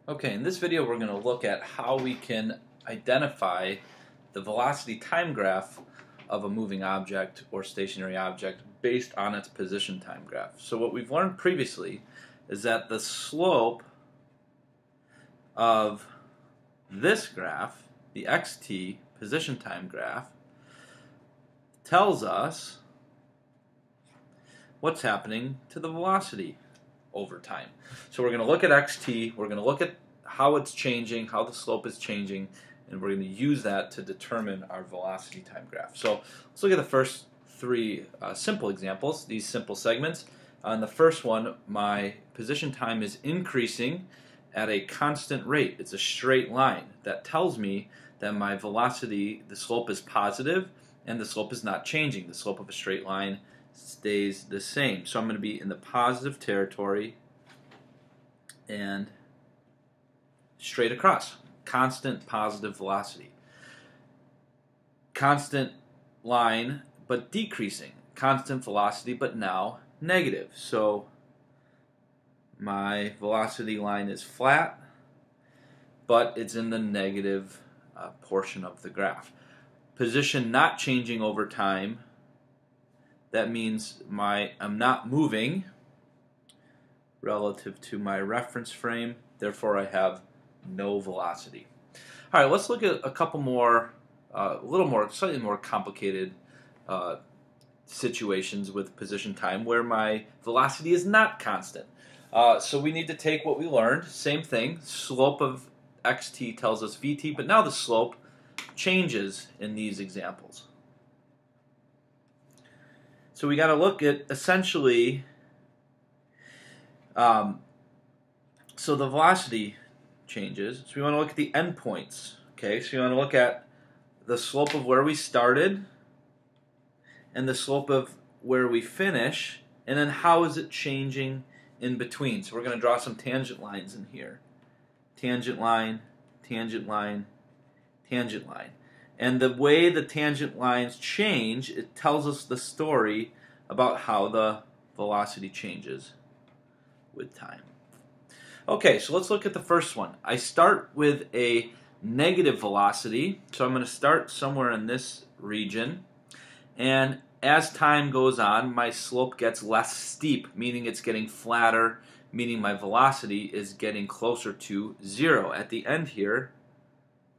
Okay, in this video we're going to look at how we can identify the velocity time graph of a moving object or stationary object based on its position time graph. So what we've learned previously is that the slope of this graph, the xt position time graph, tells us what's happening to the velocity over time. So we're going to look at xt, we're going to look at how it's changing, how the slope is changing, and we're going to use that to determine our velocity time graph. So let's look at the first three simple examples, these simple segments. On the first one, my position time is increasing at a constant rate. It's a straight line. That tells me that my velocity, the slope is positive, and the slope is not changing. The slope of a straight line stays the same. So I'm going to be in the positive territory and straight across. Constant positive velocity. Constant line but decreasing. Constant velocity but now negative. So my velocity line is flat, but it's in the negative portion of the graph. Position not changing over time. That means I'm not moving relative to my reference frame, therefore I have no velocity. All right, let's look at a couple more, slightly more complicated situations with position time where my velocity is not constant. So we need to take what we learned, same thing, slope of xt tells us vt, but now the slope changes in these examples. So we got to look at essentially, so the velocity changes. So we want to look at the endpoints. Okay, so you want to look at the slope of where we started and the slope of where we finish, and then how is it changing in between. So we're going to draw some tangent lines in here. Tangent line, tangent line, tangent line. And the way the tangent lines change, it tells us the story about how the velocity changes with time. Okay, so let's look at the first one. I start with a negative velocity, so I'm going to start somewhere in this region. And as time goes on, my slope gets less steep, meaning it's getting flatter, meaning my velocity is getting closer to 0. At the end here,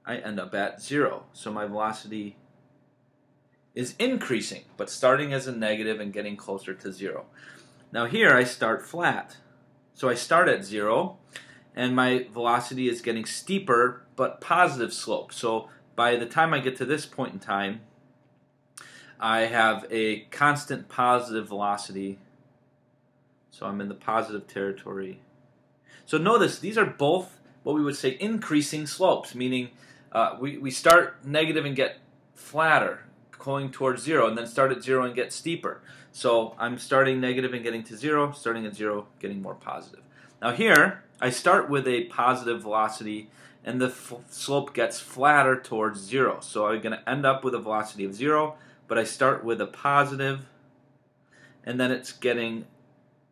I end up at 0. So my velocity is increasing, but starting as a negative and getting closer to 0. Now here I start flat. So I start at 0, and my velocity is getting steeper, but positive slope. So by the time I get to this point in time, I have a constant positive velocity. So I'm in the positive territory. So notice these are both what we would say increasing slopes, meaning we start negative and get flatter, going towards 0, and then start at 0 and get steeper. So I'm starting negative and getting to 0, starting at 0, getting more positive. Now here, I start with a positive velocity, and the slope gets flatter towards 0. So I'm going to end up with a velocity of 0, but I start with a positive, and then it's getting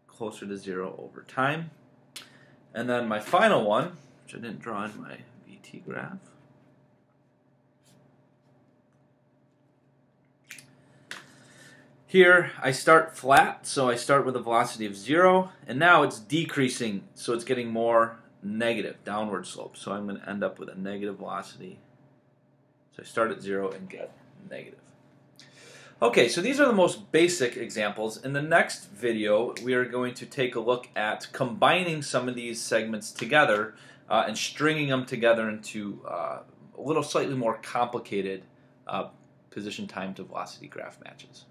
closer to 0 over time. And then my final one, which I didn't draw in my VT graph, here I start flat, so I start with a velocity of 0, and now it's decreasing, so it's getting more negative, downward slope. So I'm going to end up with a negative velocity. So I start at 0 and get negative. Okay, so these are the most basic examples. In the next video, we are going to take a look at combining some of these segments together and stringing them together into a little slightly more complicated position time to velocity graph matches.